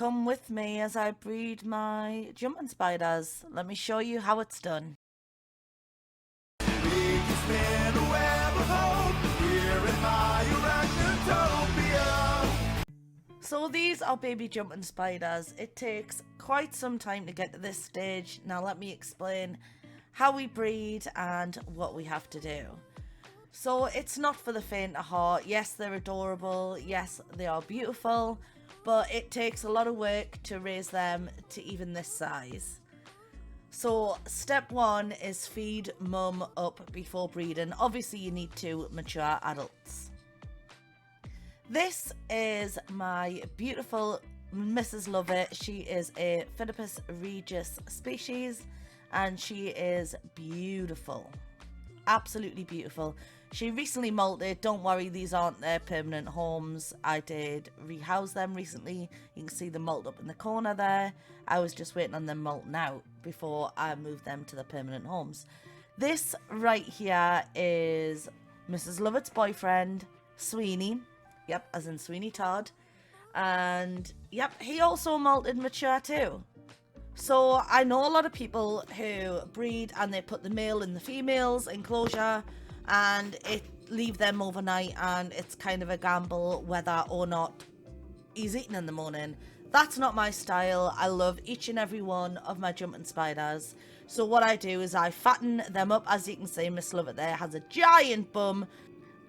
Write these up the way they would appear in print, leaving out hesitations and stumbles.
come with me as I breed my jumping spiders. Let me show you how it's done. We can spin a web of hope here in my arachnotopia. So these are baby jumping spiders. It takes quite some time to get to this stage. Now let me explain how we breed and what we have to do. So it's not for the faint of heart. Yes, they're adorable. Yes, they are beautiful. But it takes a lot of work to raise them to even this size. So step one is feed mum up before breeding. Obviously you need two mature adults. This is my beautiful Mrs. Lovett. She is a Phidippus regius species and she is beautiful. Absolutely beautiful. She recently molted. Don't worry, these aren't their permanent homes. I did rehouse them recently. You can see them molt up in the corner there. I was just waiting on them molting out before I moved them to the permanent homes. This right here is Mrs. Lovett's boyfriend, Sweeney. Yep, as in Sweeney Todd. And yep, he also molted mature too. So I know a lot of people who breed and they put the male in the female's enclosure and leave them overnight, and it's kind of a gamble whether or not he's eating in the morning. That's not my style. I love each and every one of my jumping spiders. So what I do is I fatten them up. As you can see, Miss Lovett there has a giant bum.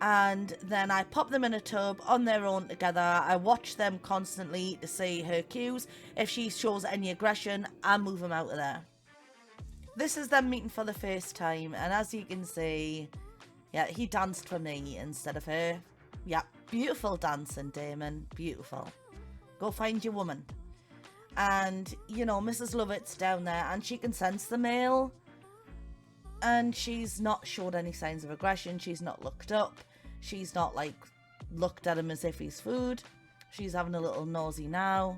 And then I pop them in a tub on their own together. I watch them constantly to see her cues. If she shows any aggression, I move them out of there. This is them meeting for the first time, and as you can see, yeah, he danced for me instead of her. Yeah, beautiful dancing, Damon. Beautiful. Go find your woman. And, you know, Mrs. Lovett's down there, and she can sense the male. And she's not showed any signs of aggression. She's not looked up. She's not, like, looked at him as if he's food. She's having a little nosy now.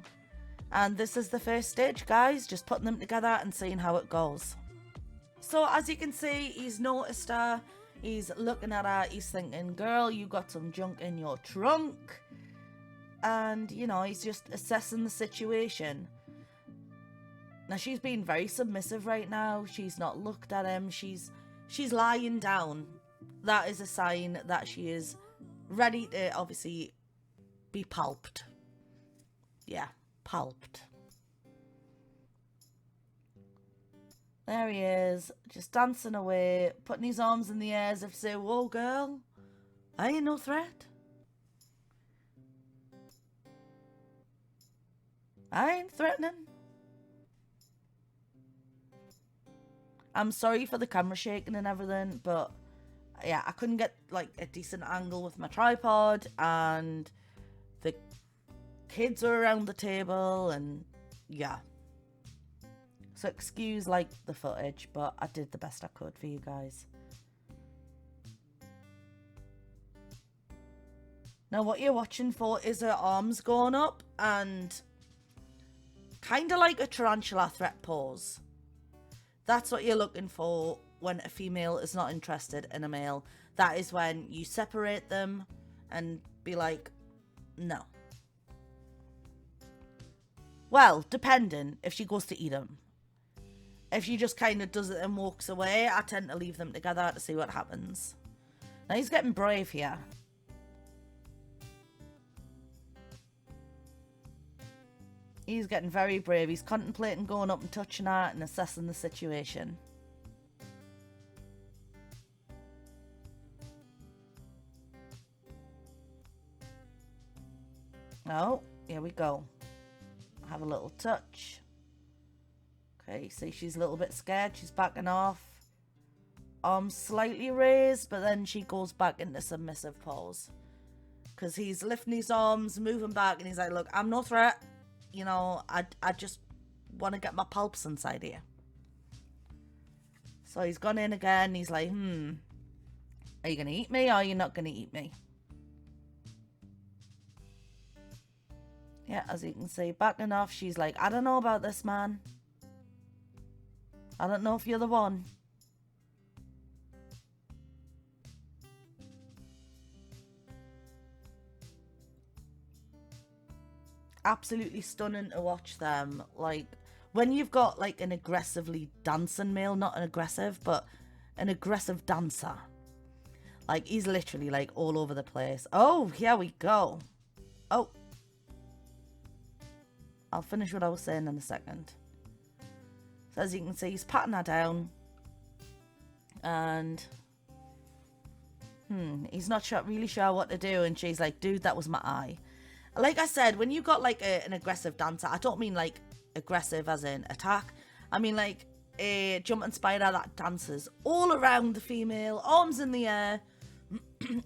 And this is the first stage, guys. Just putting them together and seeing how it goes. So, as you can see, he's noticed her. He's looking at her. He's thinking, girl, you got some junk in your trunk. And, you know, he's just assessing the situation. Now, she's being very submissive right now. She's not looked at him. She's lying down. That is a sign that she is ready to, obviously, be pulped. Yeah, pulped. There he is, just dancing away, putting his arms in the air as if to say, whoa, girl, I ain't no threat. I ain't threatening. I'm sorry for the camera shaking and everything, but yeah, I couldn't get like a decent angle with my tripod, and the kids are around the table, and yeah. So excuse like the footage, but I did the best I could for you guys. Now what you're watching for is her arms going up and kind of like a tarantula threat pose. That's what you're looking for when a female is not interested in a male. That is when you separate them and be like, no. Well, depending if she goes to eat them. If she just kind of does it and walks away, I tend to leave them together to see what happens. Now he's getting brave here. He's getting very brave. He's contemplating going up and touching her and assessing the situation. Oh, here we go. Have a little touch. Okay, see, she's a little bit scared. She's backing off. Arms slightly raised, but then she goes back into submissive pose. Because he's lifting his arms, moving back, and he's like, look, I'm no threat. You know, I just want to get my pulps inside here. So he's gone in again. He's like, are you going to eat me or are you not going to eat me? Yeah, as you can see, backing off. She's like, I don't know about this, man. I don't know if you're the one. absolutely stunning to watch them. Like, when you've got like an aggressively dancing male, not an aggressive, but an aggressive dancer. Like, he's literally like all over the place. Oh, here we go. Oh. I'll finish what I was saying in a second. So as you can see, he's patting her down. And he's not really sure what to do. And she's like, dude, that was my eye. Like I said, when you got like an aggressive dancer, I don't mean like aggressive as in attack. I mean like a jumping spider that dances all around the female, arms in the air.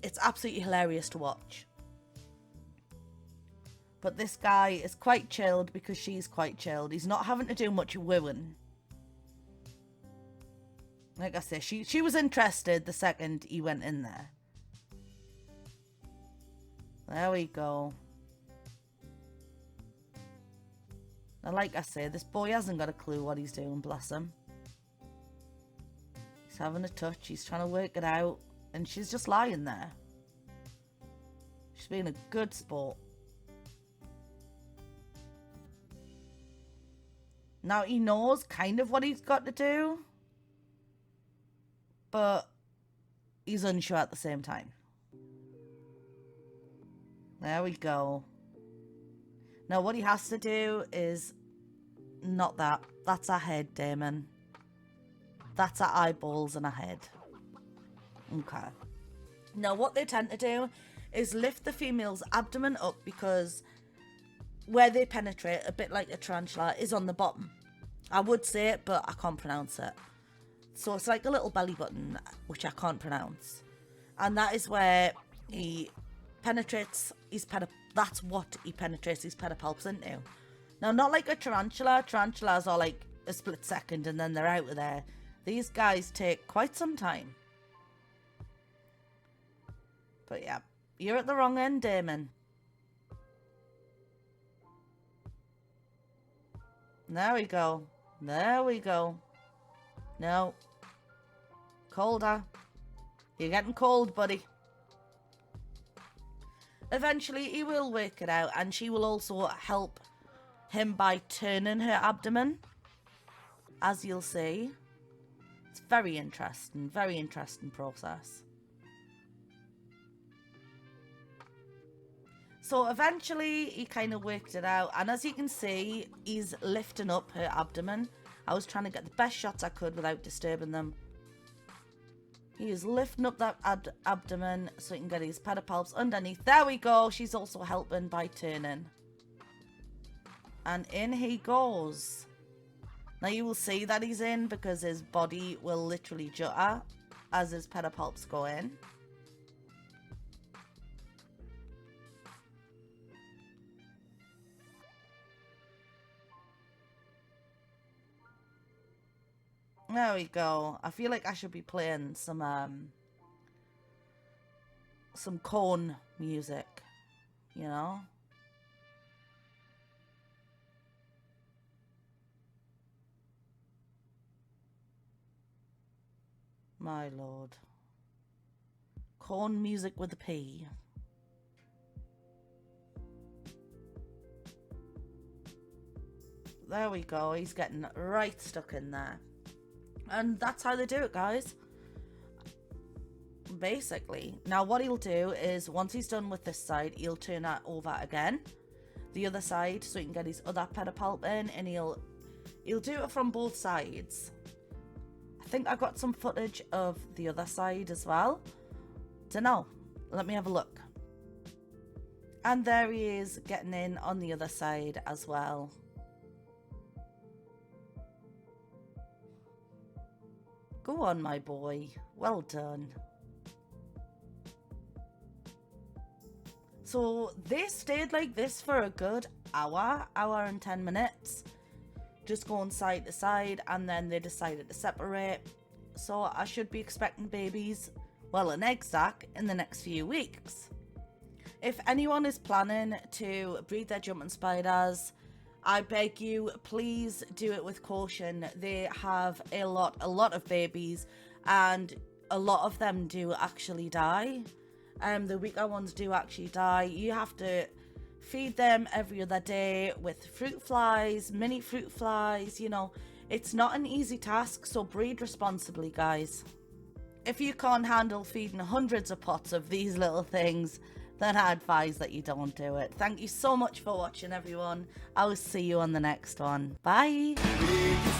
It's absolutely hilarious to watch. But this guy is quite chilled because she's quite chilled. He's not having to do much wooing. Like I say, she was interested the second he went in there. There we go. Now, like I say, this boy hasn't got a clue what he's doing, bless him. He's having a touch, he's trying to work it out, and she's just lying there. She's being a good sport. Now, he knows kind of what he's got to do, but he's unsure at the same time. There we go. Now, what he has to do is not that. That's a head, Damon. That's our eyeballs and a head. Okay. Now, what they tend to do is lift the female's abdomen up because where they penetrate, a bit like a tarantula, is on the bottom. I would say it, but I can't pronounce it. So it's like a little belly button, which I can't pronounce. And that is where he penetrates his that's what he penetrates his pedipalps into. Now, not like a tarantula. Tarantulas are like a split second and then they're out of there. These guys take quite some time. But yeah, you're at the wrong end, Damon. There we go. There we go. No. Colder. You're getting cold, buddy. Eventually, he will work it out, and she will also help him by turning her abdomen, as you'll see. It's very interesting process. So eventually, he kind of worked it out, and as you can see, he's lifting up her abdomen. I was trying to get the best shots I could without disturbing them. He is lifting up that abdomen so he can get his pedipalps underneath. There we go. She's also helping by turning. And in he goes. Now you will see that he's in because his body will literally jutter as his pedipalps go in. There we go. I feel like I should be playing some corn music, you know? My lord. Corn music with a P. There we go. He's getting right stuck in there. And that's how they do it, guys. Basically. Now, what he'll do is, once he's done with this side, he'll turn that over again. The other side, so he can get his other pedipalp in. And he'll do it from both sides. I think I got some footage of the other side as well. Dunno. Let me have a look. And there he is, getting in on the other side as well. Go on, my boy. Well done. So they stayed like this for a good hour and 10 minutes. Just going side to side, and then they decided to separate. So I should be expecting babies, well, an egg sac, in the next few weeks. If anyone is planning to breed their jumping spiders, I beg you, please do it with caution. They have a lot of babies, and a lot of them do actually die. The weaker ones do actually die. You have to feed them every other day with fruit flies, mini fruit flies. You know, it's not an easy task, so breed responsibly, guys. If you can't handle feeding hundreds of pots of these little things, then I advise that you don't do it. Thank you so much for watching, everyone. I will see you on the next one. Bye. We can